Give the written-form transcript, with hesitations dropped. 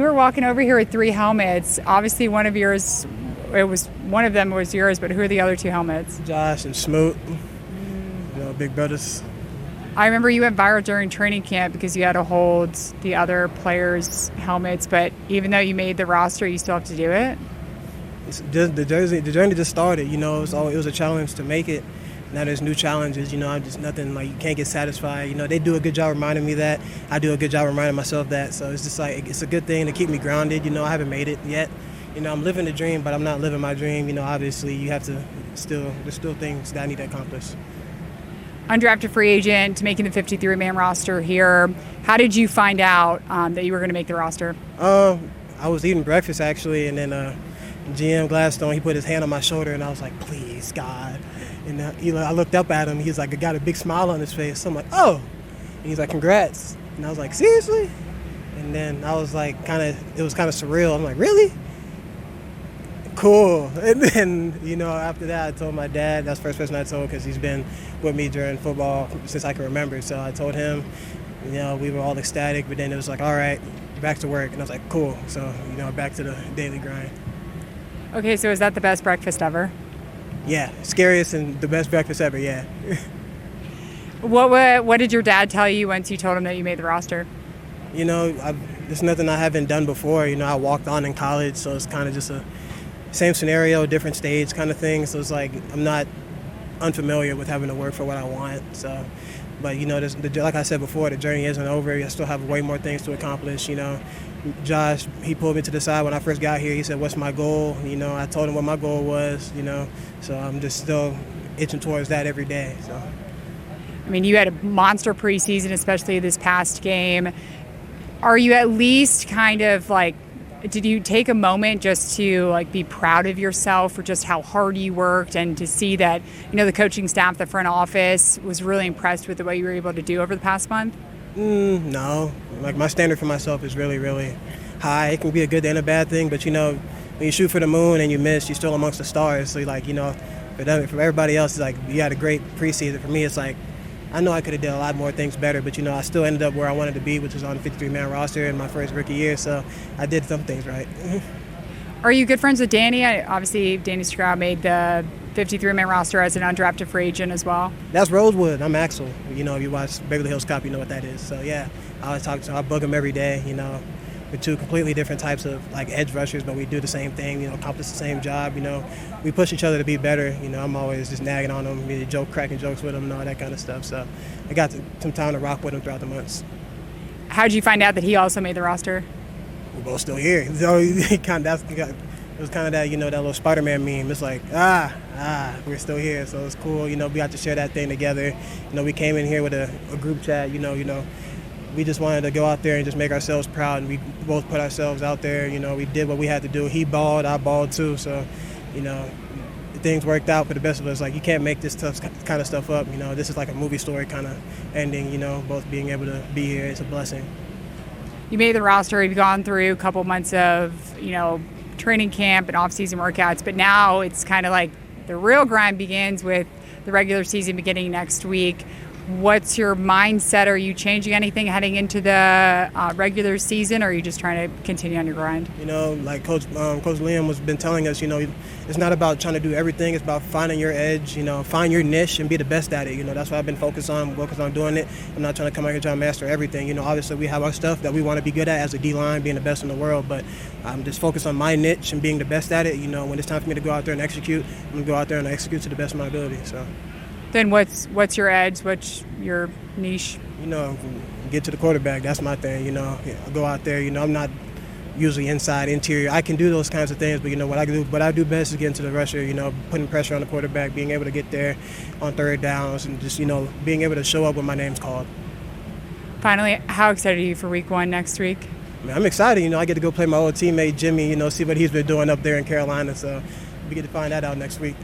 were walking over here with 3 helmets. Obviously, one of them was yours, but who are the other 2 helmets? Josh and Smoot, big brothers. I remember you went viral during training camp because you had to hold the other players' helmets, but even though you made the roster, you still have to do it? The journey just started. It was a challenge to make it. Now there's new challenges. I'm just nothing, like, you can't get satisfied. They do a good job reminding me that. I do a good job reminding myself that. So it's just like, it's a good thing to keep me grounded. I haven't made it yet. I'm living the dream, but I'm not living my dream. Obviously you have to there's still things that I need to accomplish. Undrafted free agent, making the 53-man roster here. How did you find out that you were going to make the roster? I was eating breakfast, actually, and then James Gladstone, he put his hand on my shoulder, and I was like, please, God. And I looked up at him. He was like, got a big smile on his face. So I'm like, oh. And he's like, congrats. And I was like, seriously? And then I was like, it was kind of surreal. I'm like, really? Cool. And then, after that, I told my dad. That's the first person I told because he's been with me during football since I can remember. So I told him, we were all ecstatic. But then it was like, all right, back to work. And I was like, cool. So, back to the daily grind. Okay, so is that the best breakfast ever? Yeah, scariest and the best breakfast ever, yeah. What did your dad tell you once you told him that you made the roster? There's nothing I haven't done before. I walked on in college, so it's kind of just a same scenario, different stage kind of thing. So it's like I'm not unfamiliar with having to work for what I want. So, but like I said before, the journey isn't over. I still have way more things to accomplish. Josh, he pulled me to the side when I first got here. He said, what's my goal? I told him what my goal was, so I'm just still itching towards that every day. So, you had a monster preseason, especially this past game. Are you at least kind of like, did you take a moment just to be proud of yourself for just how hard you worked and to see that, the coaching staff, the front office was really impressed with the way you were able to do over the past month? No. My standard for myself is really, really high. It can be a good and a bad thing, but when you shoot for the moon and you miss, you're still amongst the stars. So for everybody else, it's like you had a great preseason. For me, it's like I know I could have done a lot more things better, but I still ended up where I wanted to be, which was on the 53-man roster in my first rookie year. So I did some things right. Are you good friends with Danny? Obviously, Danny Stroud made the 53-man roster as an undrafted free agent as well. That's Rosewood. I'm Axel. If you watch Beverly Hills Cop, you know what that is. So yeah, I always talk to him. I bug him every day. We're 2 completely different types of edge rushers, but we do the same thing. Accomplish the same job. We push each other to be better. I'm always just nagging on him, cracking jokes with him, and all that kind of stuff. So I got some time to rock with him throughout the months. How did you find out that he also made the roster? We're both still here. So it was kind of that, that little Spider-Man meme. It's like, we're still here. So it's cool. We got to share that thing together. We came in here with a group chat. We just wanted to go out there and just make ourselves proud, and we both put ourselves out there. We did what we had to do. He balled, I balled too. So, things worked out for the best of us. Like, you can't make this tough kind of stuff up. This is like a movie story kind of ending. Both being able to be here, it's a blessing. You made the roster. You've gone through a couple months of, training camp and off-season workouts, but now it's kind of like the real grind begins with the regular season beginning next week. What's your mindset? Are you changing anything heading into the regular season, or are you just trying to continue on your grind? Like Coach Liam has been telling us, it's not about trying to do everything. It's about finding your edge, find your niche and be the best at it. That's what I've been focused on doing it. I'm not trying to come out here trying to master everything. Obviously we have our stuff that we want to be good at as a D-line, being the best in the world, but I'm just focused on my niche and being the best at it. When it's time for me to go out there and execute, I'm going to go out there and execute to the best of my ability. So. Then what's your edge? What's your niche? Get to the quarterback. That's my thing. Go out there. I'm not usually inside, interior. I can do those kinds of things, but what I do best is get into the rusher. Putting pressure on the quarterback, being able to get there on third downs, and just being able to show up when my name's called. Finally, how excited are you for Week 1 next week? I'm excited. I get to go play my old teammate Jimmy. See what he's been doing up there in Carolina. So we get to find that out next week.